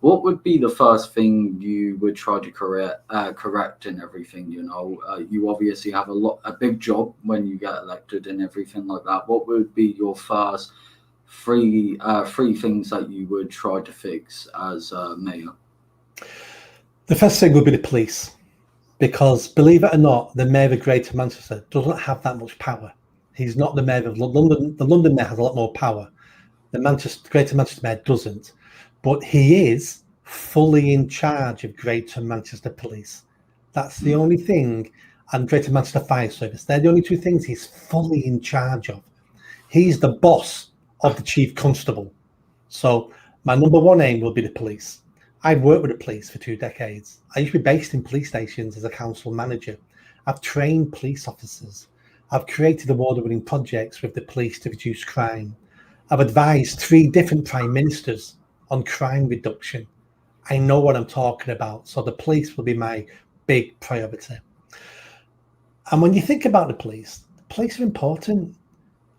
What would be the first thing you would try to correct and everything? You obviously have a big job when you get elected and everything like that. What would be your first three things that you would try to fix as mayor? The first thing would be the police, because believe it or not, the mayor of Greater Manchester doesn't have that much power. He's not the mayor of London. The London mayor has a lot more power. The Greater Manchester mayor doesn't, but he is fully in charge of Greater Manchester Police. That's the only thing, and Greater Manchester Fire Service. They're the only two things he's fully in charge of. He's the boss of the chief constable. So my number one aim will be the police. I've worked with the police for 2 decades. I used to be based in police stations as a council manager. I've trained police officers. I've created award-winning projects with the police to reduce crime. I've advised 3 different prime ministers on crime reduction. I know what I'm talking about. So the police will be my big priority. And when you think about the police are important.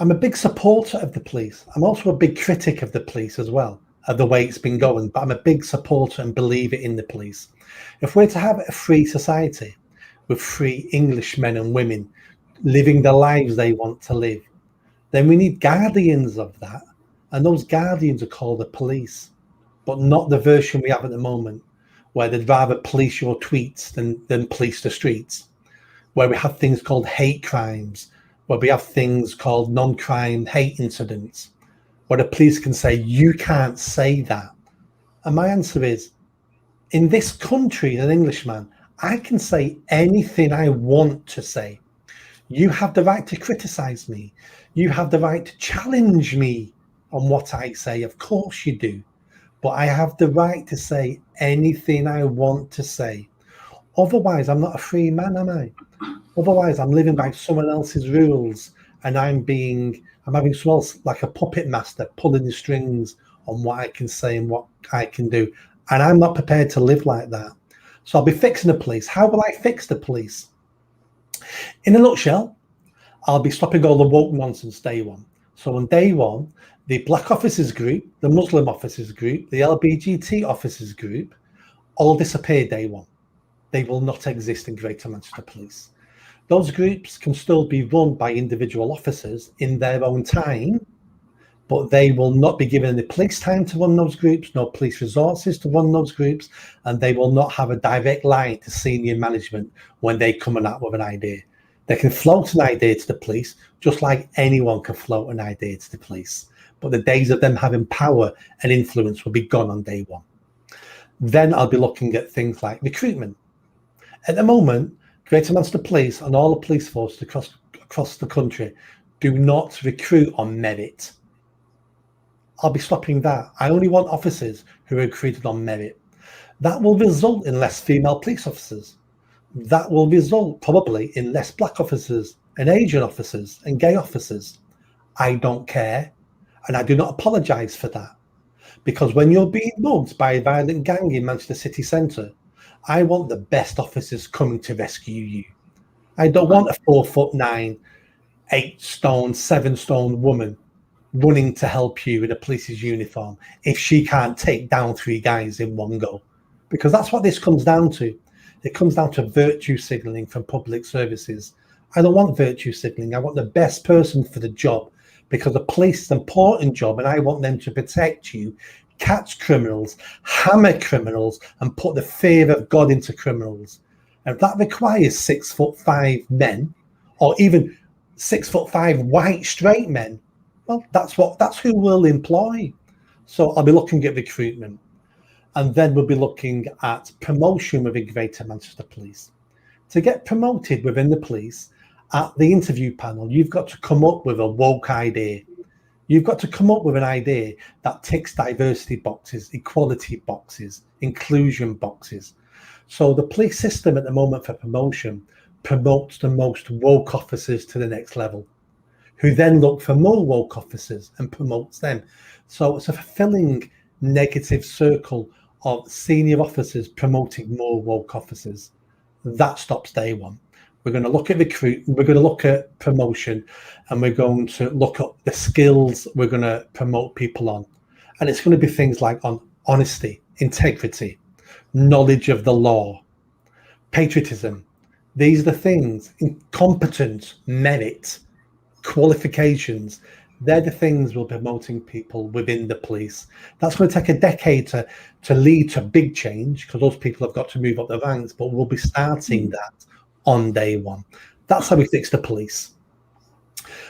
I'm a big supporter of the police. I'm also a big critic of the police as well, of the way it's been going, but I'm a big supporter and believer in the police. If we're to have a free society with free English men and women living the lives they want to live, then we need guardians of that. And those guardians are called the police, but not the version we have at the moment, where they'd rather police your tweets than police the streets, where we have things called hate crimes, where we have things called non-crime hate incidents, where the police can say, you can't say that. And my answer is, in this country, as an Englishman, I can say anything I want to say. You have the right to criticize me. You have the right to challenge me on what I say. Of course you do. But I have the right to say anything I want to say. Otherwise, I'm not a free man, am I? Otherwise, I'm living by someone else's rules, and I'm having someone else like a puppet master pulling the strings on what I can say and what I can do. And I'm not prepared to live like that. So I'll be fixing the police. How will I fix the police? In a nutshell, I'll be stopping all the woke nonsense day one. So on day one, the Black officers group, the Muslim officers group, the LGBT officers group, all disappear day one. They will not exist in Greater Manchester Police. Those groups can still be run by individual officers in their own time, but they will not be given any police time to run those groups, no police resources to run those groups, and they will not have a direct line to senior management when they come out with an idea. They can float an idea to the police, just like anyone can float an idea to the police. But the days of them having power and influence will be gone on day one. Then I'll be looking at things like recruitment. At the moment, Greater Manchester Police and all the police forces across the country do not recruit on merit. I'll be stopping that. I only want officers who are recruited on merit. That will result in less female police officers. That will result probably in less black officers and Asian officers and gay officers. I don't care, and I do not apologise for that. Because when you're being mugged by a violent gang in Manchester city centre, I want the best officers coming to rescue you. I don't want a 4'9", 8 stone, 7 stone woman running to help you in a police's uniform if she can't take down 3 guys in one go. Because that's what this comes down to. It comes down to virtue signalling from public services. I don't want virtue signalling. I want the best person for the job, because the police is an important job, and I want them to protect you, catch criminals, hammer criminals, and put the fear of God into criminals. And if that requires 6'5" men, or even 6'5" white straight men, well, that's who we'll employ. So I'll be looking at recruitment, and then we'll be looking at promotion within Greater Manchester Police. To get promoted within the police, at the interview panel, you've got to come up with a woke idea. You've got to come up with an idea that ticks diversity boxes, equality boxes, inclusion boxes. So the police system at the moment for promotion promotes the most woke officers to the next level, who then look for more woke officers and promotes them. So it's a fulfilling negative circle of senior officers promoting more woke officers. That stops day one. We're going to look at recruitment, we're going to look at promotion, and we're going to look at the skills we're going to promote people on. And it's going to be things like on honesty, integrity, knowledge of the law, patriotism. These are the things, competence, merit, qualifications. They're the things we're promoting people within the police. That's going to take a decade to lead to big change, because those people have got to move up the ranks, but we'll be starting that on day one. That's how we fix the police.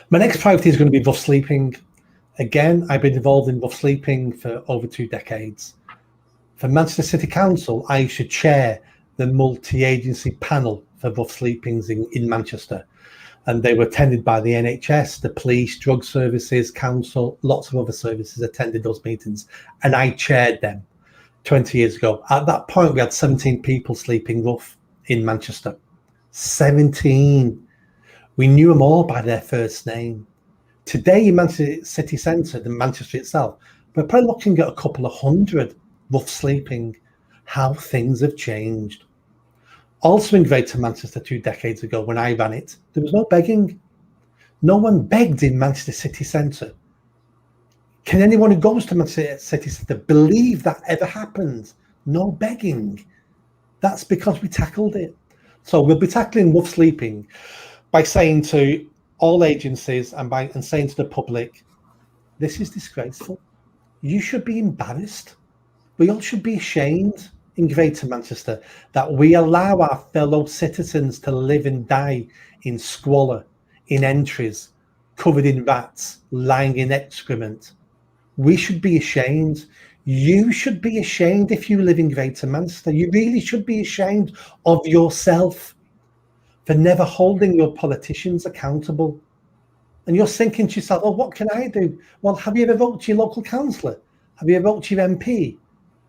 My next priority is going to be rough sleeping. Again, I've been involved in rough sleeping for over 2 decades. For Manchester City Council, I should chair the multi-agency panel for rough sleepings in Manchester. And they were attended by the NHS, the police, drug services, council, lots of other services attended those meetings. And I chaired them 20 years ago. At that point, we had 17 people sleeping rough in Manchester. 17. We knew them all by their first name. Today in Manchester City Centre, the Manchester itself, we're probably looking at a couple of hundred rough sleeping. How things have changed. Also in Greater Manchester 2 decades ago, when I ran it, there was no begging. No one begged in Manchester City Centre. Can anyone who goes to Manchester City Centre believe that ever happened? No begging. That's because we tackled it. So we'll be tackling rough sleeping by saying to all agencies and saying to the public, this is disgraceful. You should be embarrassed. We all should be ashamed in Greater Manchester that we allow our fellow citizens to live and die in squalor, in entries, covered in rats, lying in excrement. We should be ashamed. You should be ashamed if you live in Greater Manchester. You really should be ashamed of yourself for never holding your politicians accountable. And you're thinking to yourself, oh, what can I do? Well, have you ever voted to your local councillor? Have you ever voted to your MP?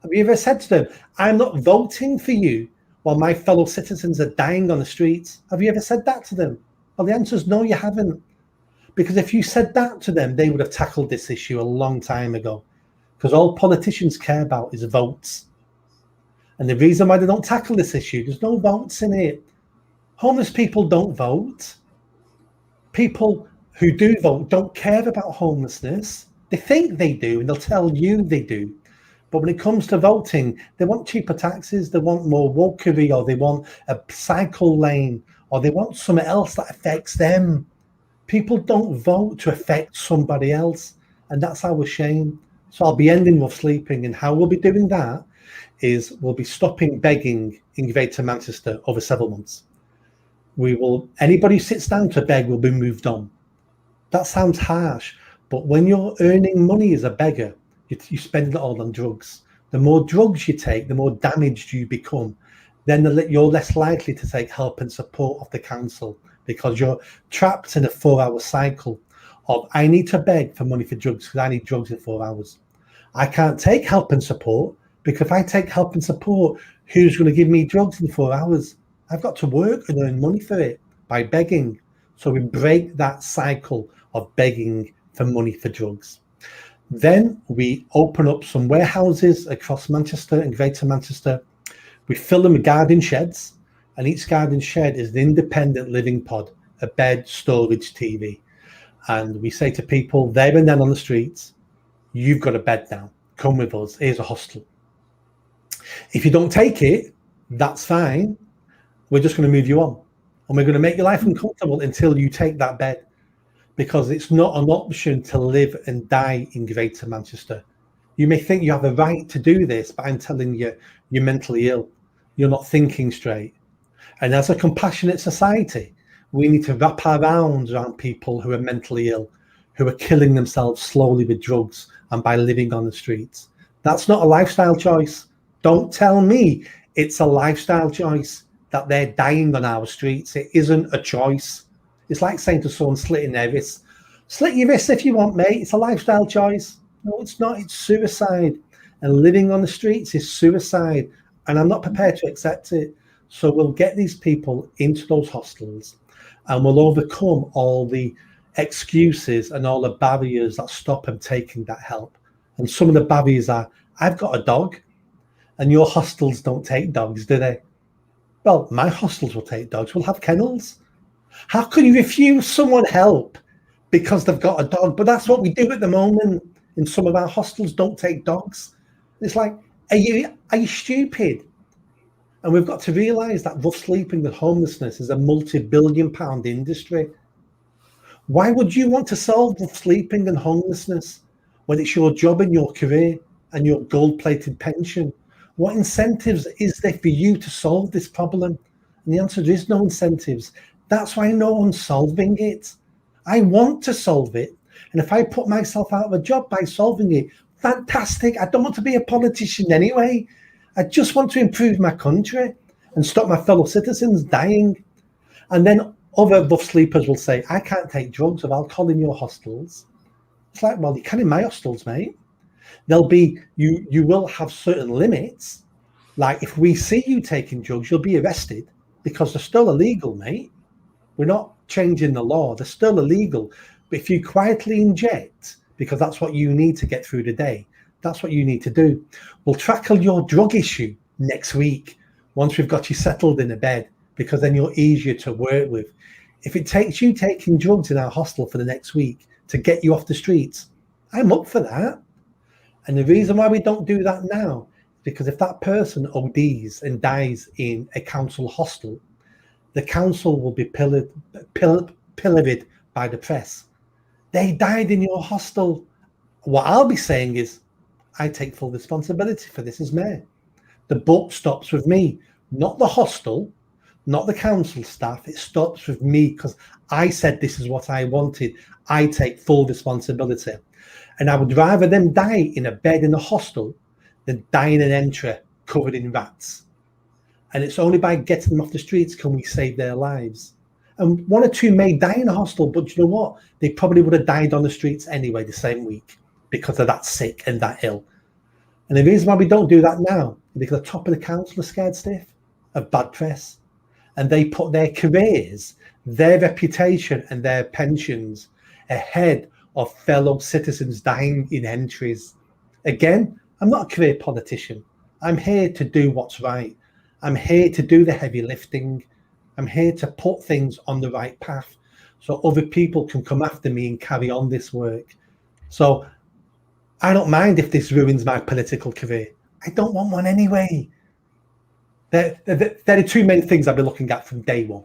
Have you ever said to them, I'm not voting for you while my fellow citizens are dying on the streets? Have you ever said that to them? Well, the answer is no, you haven't. Because if you said that to them, they would have tackled this issue a long time ago. Because all politicians care about is votes. And the reason why they don't tackle this issue, there's no votes in it. Homeless people don't vote. People who do vote don't care about homelessness. They think they do, and they'll tell you they do. But when it comes to voting, they want cheaper taxes, they want more wokery, or they want a cycle lane, or they want something else that affects them. People don't vote to affect somebody else, and that's our shame. So I'll be ending rough sleeping, and how we'll be doing that is we'll be stopping begging in Greater Manchester over several months. Anybody who sits down to beg will be moved on. That sounds harsh, but when you're earning money as a beggar, you spend it all on drugs. The more drugs you take, the more damaged you become. Then you're less likely to take help and support of the council, because you're trapped in a 4-hour cycle of, I need to beg for money for drugs because I need drugs in 4 hours. I can't take help and support, because if I take help and support, who's going to give me drugs in 4 hours? I've got to work and earn money for it by begging. So we break that cycle of begging for money for drugs. Then we open up some warehouses across Manchester and Greater Manchester. We fill them with garden sheds, and each garden shed is an independent living pod, a bed, storage, TV. And we say to people there and then on the streets, you've got a bed now, come with us, here's a hostel. If you don't take it, that's fine. We're just going to move you on, and we're going to make your life uncomfortable until you take that bed, because it's not an option to live and die in Greater Manchester. You may think you have a right to do this, but I'm telling you, you're mentally ill. You're not thinking straight. And as a compassionate society, we need to wrap our arms around people who are mentally ill, who are killing themselves slowly with drugs and by living on the streets. That's not a lifestyle choice. Don't tell me it's a lifestyle choice that they're dying on our streets. It isn't a choice. It's like saying to someone slitting their wrists, slit your wrists if you want, mate. It's a lifestyle choice. No, it's not. It's suicide. And living on the streets is suicide. And I'm not prepared to accept it. So we'll get these people into those hostels, and we'll overcome all the excuses and all the barriers that stop them taking that help. And some of the barriers are, I've got a dog, and your hostels don't take dogs, do they? Well, my hostels will take dogs. We'll have kennels. How can you refuse someone help because they've got a dog? But that's what we do at the moment. In some of our hostels, don't take dogs. It's like, Are you stupid? And we've got to realise that rough sleeping and homelessness is a multi-billion-pound industry. Why would you want to solve rough sleeping and homelessness when it's your job and your career and your gold-plated pension? What incentives is there for you to solve this problem? And the answer is no incentives. That's why no one's solving it. I want to solve it. And if I put myself out of a job by solving it, fantastic. I don't want to be a politician anyway. I just want to improve my country and stop my fellow citizens dying. And then other rough sleepers will say, I can't take drugs or alcohol in your hostels. It's like, well, you can in my hostels, mate. There'll be, you will have certain limits. Like if we see you taking drugs, you'll be arrested because they're still illegal, mate. We're not changing the law. They're still illegal. But if you quietly inject, because that's what you need to get through the day, that's what you need to do. We'll tackle your drug issue next week once we've got you settled in a bed, because then you're easier to work with. If it takes you taking drugs in our hostel for the next week to get you off the streets, I'm up for that. And the reason why we don't do that now is because if that person ODs and dies in a council hostel, the council will be pilloried by the press. They died in your hostel. What I'll be saying is, I take full responsibility for this as mayor. The buck stops with me, not the hostel, not the council staff. It stops with me because I said this is what I wanted. I take full responsibility. And I would rather them die in a bed in a hostel than die in an entry covered in rats. And it's only by getting them off the streets can we save their lives. And one or two may die in a hostel, but you know what? They probably would have died on the streets anyway the same week because they're that sick and that ill. And the reason why we don't do that now is because the top of the council are scared stiff of bad press. And they put their careers, their reputation and their pensions ahead of fellow citizens dying in entries. Again, I'm not a career politician. I'm here to do what's right. I'm here to do the heavy lifting. I'm here to put things on the right path so other people can come after me and carry on this work. So I don't mind if this ruins my political career. I don't want one anyway. There are two main things I'll be looking at from day one.